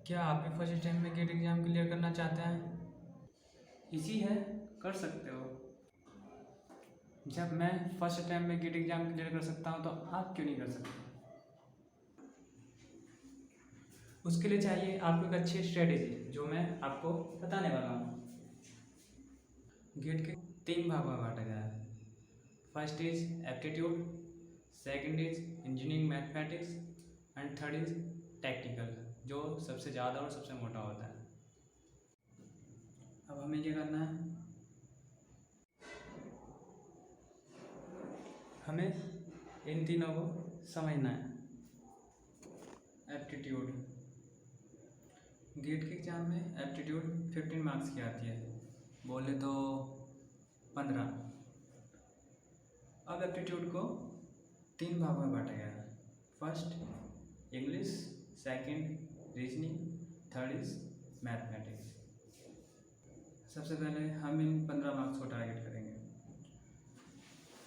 क्या आप भी फर्स्ट टाइम में गेट एग्ज़ाम क्लियर करना चाहते हैं? इजी है, कर सकते हो। जब मैं फर्स्ट टाइम में गेट एग्ज़ाम क्लियर कर सकता हूँ तो आप क्यों नहीं कर सकते? उसके लिए चाहिए आपको एक अच्छी स्ट्रेटेजी जो मैं आपको बताने वाला हूँ। गेट के 3 भागों में बांटा गया है। First is aptitude, second is engineering mathematics and third is technical, जो सबसे ज़्यादा और सबसे मोटा होता है। अब हमें क्या करना है, हमें इन तीनों को समझना है। एप्टीट्यूड, गेट के एग्ज़ाम में एप्टीट्यूड 15 मार्क्स की आती है, बोले तो 15। अब एप्टीट्यूड को 3 भागों में बांटा गया है। First English, second reasoning, third is mathematics. सबसे पहले हम इन 15 मार्क्स को टारगेट करेंगे।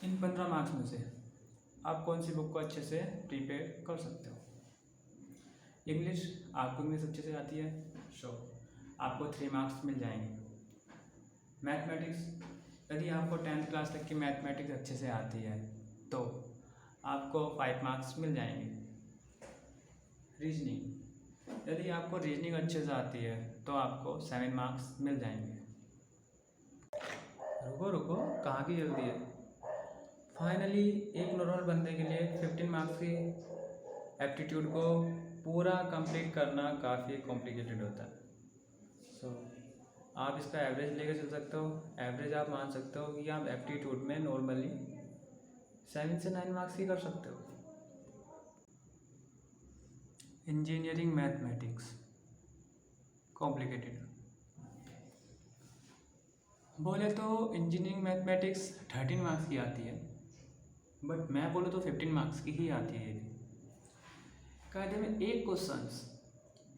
इन 15 मार्क्स में से आप कौन सी बुक को अच्छे से प्रिपेयर कर सकते हो? इंग्लिश, आपको इंग्लिश अच्छे से आती है, आपको 3 मार्क्स मिल जाएंगे। मैथमेटिक्स, यदि आपको 10th क्लास तक की मैथमेटिक्स अच्छे से आती है तो आपको 5 मार्क्स मिल जाएंगे। रीजनिंग, यदि आपको रीजनिंग अच्छे से आती है तो आपको 7 मार्क्स मिल जाएंगे। रुको रुको, कहाँ की जल्दी है। फाइनली एक नॉर्मल बंदे के लिए 15 मार्क्स की एप्टीट्यूड को पूरा कंप्लीट करना काफ़ी कॉम्प्लिकेटेड होता है। आप इसका एवरेज लेकर चल सकते हो। एवरेज आप मान सकते हो कि आप एप्टीट्यूड में नॉर्मली 7 से 9 मार्क्स ही कर सकते हो। इंजीनियरिंग मैथमेटिक्स कॉम्प्लिकेटेड, बोले तो इंजीनियरिंग मैथमेटिक्स 13 मार्क्स की आती है, बट मैं बोलूँ तो 15 मार्क्स की ही आती है। कायदे में एक क्वेश्चन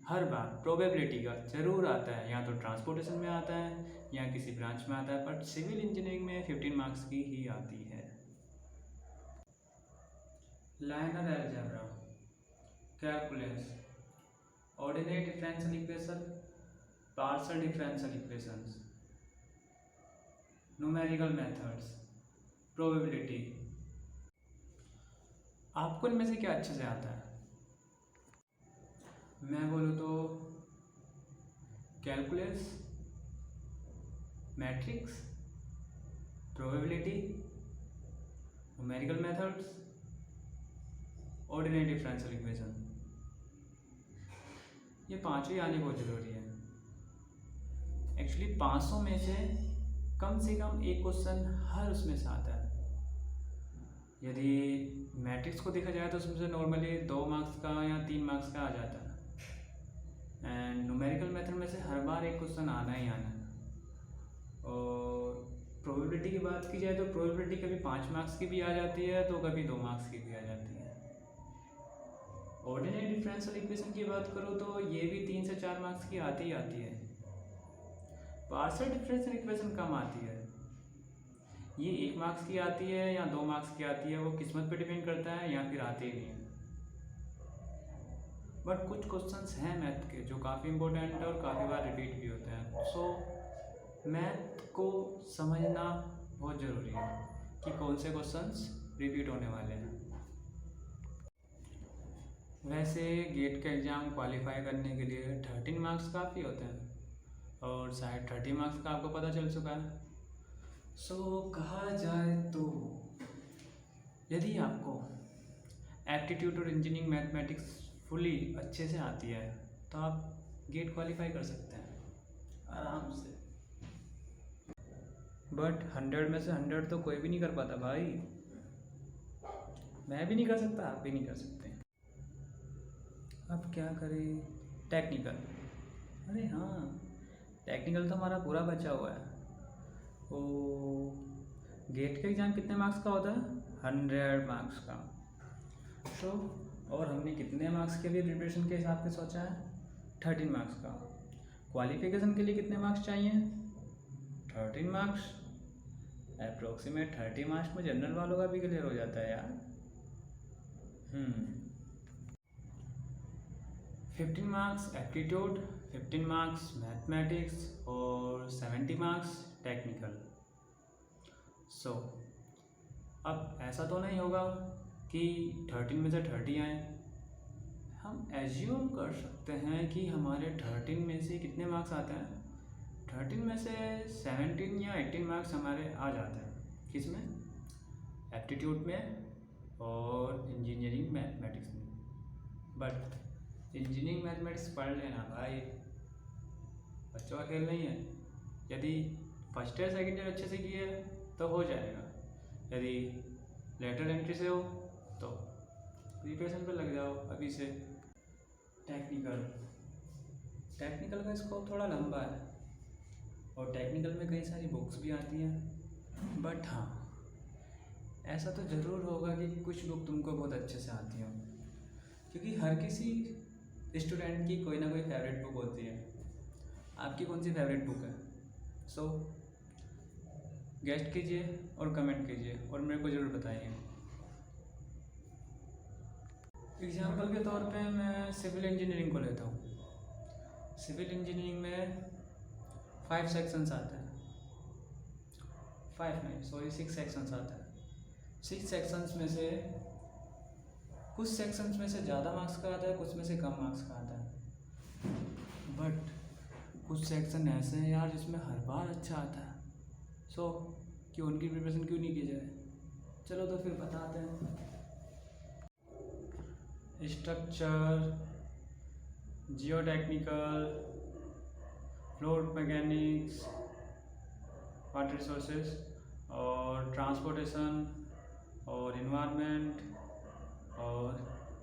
हर बार प्रोबेबिलिटी का ज़रूर आता है, या तो ट्रांसपोर्टेशन में आता है या किसी ब्रांच में आता है, बट सिविल इंजीनियरिंग में 15 मार्क्स की ही आती है। Liner algebra, calculus, ordinary differential equation, partial differential equations, numerical methods, probability, आपको इनमें से क्या अच्छे से आता है? मैं बोलूँ तो calculus, matrix, probability, numerical methods, ordinary differential equation, ये पांचों आनी बहुत ज़रूरी है। एक्चुअली 500 में से कम एक क्वेश्चन हर उसमें से आता है। यदि मैट्रिक्स को देखा जाए तो उसमें से नॉर्मली 2 मार्क्स का या 3 मार्क्स का आ जाता है, एंड न्यूमेरिकल मेथड में से हर बार एक क्वेश्चन आना ही आना है। और प्रोबेबिलिटी की बात की जाए तो प्रोबेबिलिटी कभी 5 मार्क्स की भी आ जाती है तो कभी 2 मार्क्स की भी आ जाती है। ऑर्डिनरी डिफरेंशियल इक्वेशन की बात करो तो ये भी 3 से 4 मार्क्स की आती ही आती है। पार्शियल डिफरेंशियल इक्वेशन कम आती है, ये 1 मार्क्स की आती है या 2 मार्क्स की आती है, वो किस्मत पे डिपेंड करता है, या फिर आती ही नहीं है। बट कुछ क्वेश्चंस हैं मैथ के जो काफ़ी इंपॉर्टेंट है और काफ़ी बार रिपीट भी होते हैं। सो मैथ को समझना बहुत ज़रूरी है कि कौन से क्वेश्चंस रिपीट होने वाले हैं। वैसे गेट का एग्ज़ाम क्वालिफाई करने के लिए 13 मार्क्स काफ़ी होते हैं, और शायद 30 मार्क्स का आपको पता चल चुका है। सो कहा जाए तो यदि आपको एप्टीट्यूड और इंजीनियरिंग मैथमेटिक्स फुली अच्छे से आती है तो आप गेट क्वालिफाई कर सकते हैं आराम से। बट 100 में से 100 तो कोई भी नहीं कर पाता भाई। मैं भी नहीं कर सकता, आप भी नहीं कर सकते। अब क्या करें? टेक्निकल, अरे हाँ, टेक्निकल तो हमारा पूरा बचा हुआ है। तो गेट का एग्ज़ाम कितने मार्क्स का होता है? 100 मार्क्स का। तो और हमने कितने मार्क्स के लिए प्रिपरेशन के हिसाब से सोचा है? 13 मार्क्स का। क्वालिफिकेशन के लिए कितने मार्क्स चाहिए? 13 मार्क्स। अप्रोक्सीमेट 30 मार्क्स में जनरल वालों का भी क्लियर हो जाता है यार। 15 मार्क्स एप्टीट्यूड, 15 मार्क्स मैथमेटिक्स और 70 मार्क्स टेक्निकल। सो अब ऐसा तो नहीं होगा कि 13 में से 30 आए। हम एज्यूम कर सकते हैं कि हमारे 13 में से कितने मार्क्स आते हैं। 13 में से 17 या 18 मार्क्स हमारे आ जाते हैं। किस में? एप्टीट्यूड में और इंजीनियरिंग मैथमेटिक्स में। बट इंजीनियरिंग मैथमेटिक्स पढ़ लेना भाई, बच्चों का खेल नहीं है। यदि फर्स्ट ईयर सेकेंड ईयर अच्छे से किए तो हो जाएगा, यदि लेटर एंट्री से हो तो प्रिपरेशन पे लग जाओ अभी से। टेक्निकल का स्कोप थोड़ा लंबा है और टेक्निकल में कई सारी बुक्स भी आती हैं। बट हाँ, ऐसा तो ज़रूर होगा कि कुछ बुक तुमको बहुत अच्छे से आती हो, क्योंकि हर किसी स्टूडेंट की कोई ना कोई फेवरेट बुक होती है। आपकी कौन सी फेवरेट बुक है? सो गेस्ट कीजिए और कमेंट कीजिए और मेरे को ज़रूर बताइए। एग्जाम्पल के तौर पे मैं सिविल इंजीनियरिंग को लेता हूँ। सिविल इंजीनियरिंग में 5 सेक्शंस आते हैं। 6 सेक्शंस आते हैं। 6 सेक्शंस में से कुछ सेक्शंस में से ज़्यादा मार्क्स का आता है, कुछ में से कम मार्क्स का आता है। बट कुछ सेक्शन ऐसे हैं यार जिसमें हर बार अच्छा आता है। सो क्यों उनकी प्रिपरेशन क्यों नहीं की जाए? चलो तो फिर बताते हैं। Structure, geotechnical, fluid mechanics, water resources और ट्रांसपोर्टेशन और इन्वायरमेंट और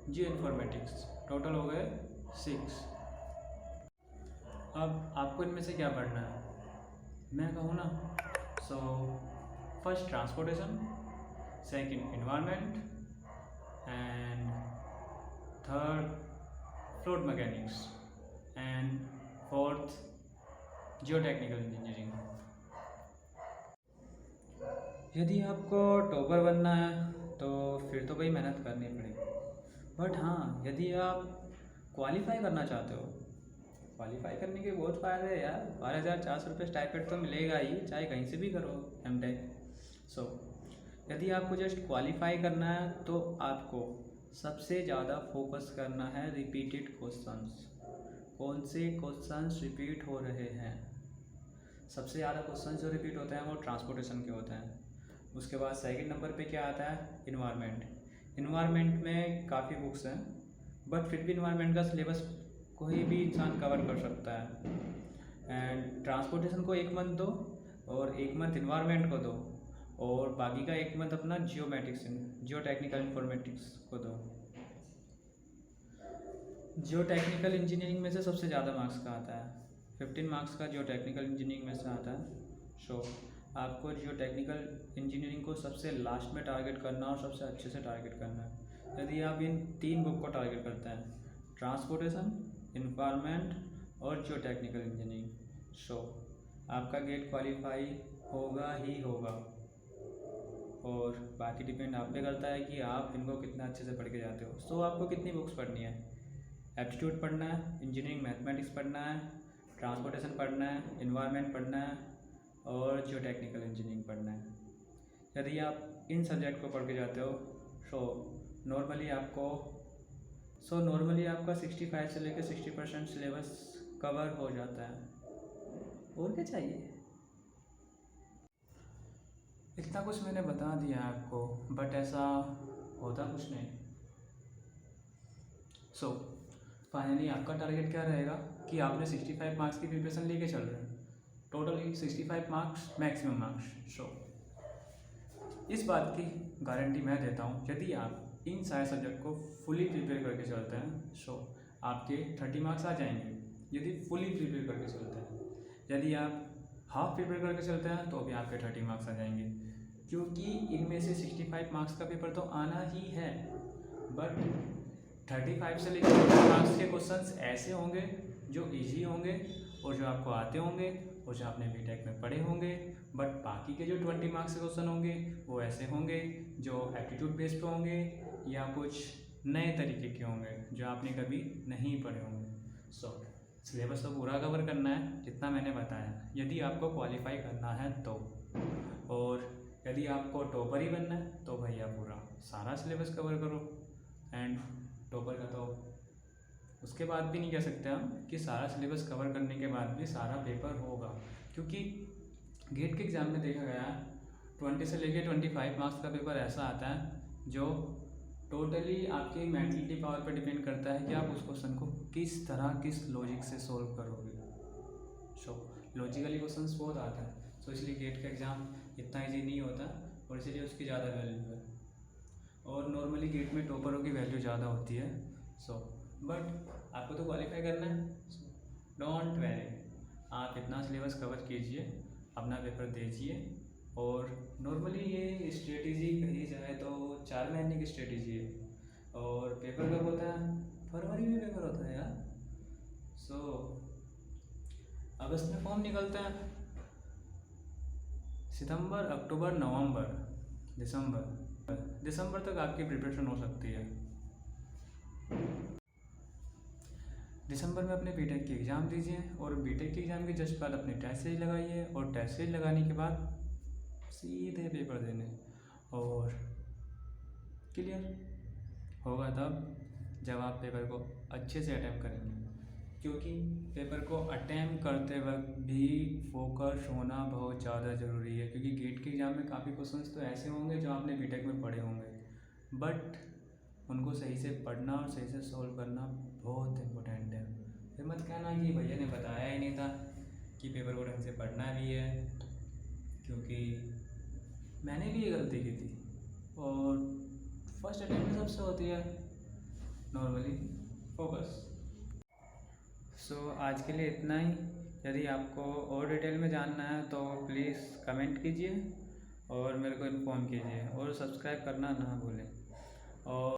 जियो इन्फॉर्मेटिक्स, टोटल हो गए 6। अब आपको इनमें से क्या पढ़ना है मैं कहूँ ना। So first transportation, second environment and third fluid mechanics and fourth geotechnical engineering. यदि आपको टॉपर बनना है तो फिर तो भाई मेहनत करनी पड़ेगी। बट हाँ, यदि आप क्वालिफाई करना चाहते हो, क्वालिफाई करने के बहुत फ़ायदे हैं यार। 12,400 रुपये स्टाइपेंड तो मिलेगा ही, चाहे कहीं से भी करो एमटेक। सो यदि आपको जस्ट क्वालिफाई करना है तो आपको सबसे ज़्यादा फोकस करना है रिपीटेड क्वेश्चंस। कौन से क्वेश्चंस रिपीट हो रहे हैं? सबसे ज़्यादा क्वेश्चंस जो रिपीट होते हैं वो ट्रांसपोर्टेशन के होते हैं। उसके बाद सेकंड नंबर पे क्या आता है? इन्वायरमेंट। इन्वायरमेंट में काफ़ी बुक्स हैं, बट फिर भी इन्वायरमेंट का सिलेबस कोई भी इंसान कवर कर सकता है। एंड ट्रांसपोर्टेशन को 1 मंथ दो और 1 मंथ इन्वायरमेंट को दो और बाकी का 1 मंथ अपना जियोटेक्निकल इन्फॉर्मेटिक्स को दो। जियोटेक्निकल इंजीनियरिंग में से सबसे ज़्यादा मार्क्स का आता है, 15 मार्क्स का जियोटेक्निकल इंजीनियरिंग में से आता है। सो आपको जियोटेक्निकल इंजीनियरिंग को सबसे लास्ट में टारगेट करना और सबसे अच्छे से टारगेट करना है। यदि आप इन 3 बुक को टारगेट करते हैं, ट्रांसपोर्टेशन, इन्वायरमेंट और जियोटेक्निकल इंजीनियरिंग, सो आपका गेट क्वालिफाई होगा ही होगा। और बाकी डिपेंड आप पे करता है कि आप इनको कितना अच्छे से पढ़ के जाते हो। सो आपको कितनी बुक्स पढ़नी है? एप्टीट्यूड पढ़ना है, इंजीनियरिंग मैथमेटिक्स पढ़ना है, ट्रांसपोर्टेशन पढ़ना है, इन्वायरमेंट पढ़ना है और जियोटेक्निकल इंजीनियरिंग पढ़ना है। यदि आप इन सब्जेक्ट को पढ़ के जाते हो सो नॉर्मली आपका 65 से लेकर 60% सिलेबस कवर हो जाता है। और क्या चाहिए? इतना कुछ मैंने बता दिया आपको, बट ऐसा होता कुछ नहीं। सो फाइनली आपका टारगेट क्या रहेगा कि आपने 65 मार्क्स की प्रिपरेशन लेके चल रहे हैं। Totally 65 marks maximum marks. So इस बात की गारंटी मैं देता हूँ, यदि आप इन सारे सब्जेक्ट को फुली प्रिपेयर करके चलते हैं सो आपके 30 मार्क्स आ जाएंगे, यदि फुली प्रिपेयर करके चलते हैं। यदि आप हाफ प्रिपेयर करके चलते हैं तो भी आपके 30 मार्क्स आ जाएंगे, क्योंकि इनमें से 65 मार्क्स का पेपर तो आना ही है। बट 35 से लेकर 40 मार्क्स के क्वेश्चंस ऐसे होंगे जो इजी होंगे और जो आपको आते होंगे और जो आपने बीटेक में पढ़े होंगे। बट बाकी के जो 20 मार्क्स के क्वेश्चन होंगे वो ऐसे होंगे जो एप्टीट्यूड बेस्ड पे होंगे या कुछ नए तरीके के होंगे जो आपने कभी नहीं पढ़े होंगे। सिलेबस तो पूरा कवर करना है जितना मैंने बताया, यदि आपको क्वालिफाई करना है तो। और यदि आपको टॉपर ही बनना है तो भैया पूरा सारा सिलेबस कवर करो। एंड टॉपर का तो उसके बाद भी नहीं कह सकते हम कि सारा सिलेबस कवर करने के बाद भी सारा पेपर होगा, क्योंकि गेट के एग्ज़ाम में देखा गया 20 से लेके 25 मार्क्स का पेपर ऐसा आता है जो टोटली आपकी मेंटलिटी पावर पर डिपेंड करता है कि आप उस क्वेश्चन को किस तरह किस लॉजिक से सॉल्व करोगे। लॉजिकली क्वेश्चंस बहुत आता है, इसलिए गेट का एग्ज़ाम इतना ईजी नहीं होता और इसीलिए उसकी ज़्यादा वैल्यू है। और नॉर्मली गेट में टॉपरों की वैल्यू ज़्यादा होती है। बट आपको तो क्वालिफाई करना है, डोंट वैरी, आप इतना सिलेबस कवर कीजिए, अपना पेपर दीजिए। और नॉर्मली ये स्ट्रेटेजी कही जाए तो 4 महीने की स्ट्रेटेजी है। और पेपर कब होता है? फरवरी में पेपर होता है यार। अगस्त में फॉर्म निकलता है, सितंबर, अक्टूबर, नवंबर, दिसंबर तक आपकी प्रिपरेशन हो सकती है। दिसंबर में अपने बीटेक की एग्ज़ाम दीजिए और बीटेक की एग्ज़ाम के जस्ट बाद अपने टेस्ट सीरीज लगाइए और टेस्ट सीरीज लगाने के बाद सीधे पेपर देने और क्लियर होगा तब जब आप पेपर को अच्छे से अटैम्प्ट करेंगे। क्योंकि पेपर को अटैम्प्ट करते वक्त भी फोकस होना बहुत ज़्यादा ज़रूरी है, क्योंकि गेट के एग्ज़ाम में काफ़ी क्वेश्चंस तो ऐसे होंगे जो आपने बीटेक में पढ़े होंगे, बट उनको सही से पढ़ना और सही से सॉल्व करना बहुत इम्पोर्टेंट है। फिर मत कहना कि भैया ने बताया ही नहीं था कि पेपर को ढंग से पढ़ना भी है, क्योंकि मैंने भी ये गलती की थी और फर्स्ट अटेम्प्ट में सबसे होती है नॉर्मली फोकस। आज के लिए इतना ही। यदि आपको और डिटेल में जानना है तो प्लीज़ कमेंट कीजिए और मेरे को इन्फॉर्म कीजिए और सब्सक्राइब करना ना भूलें। और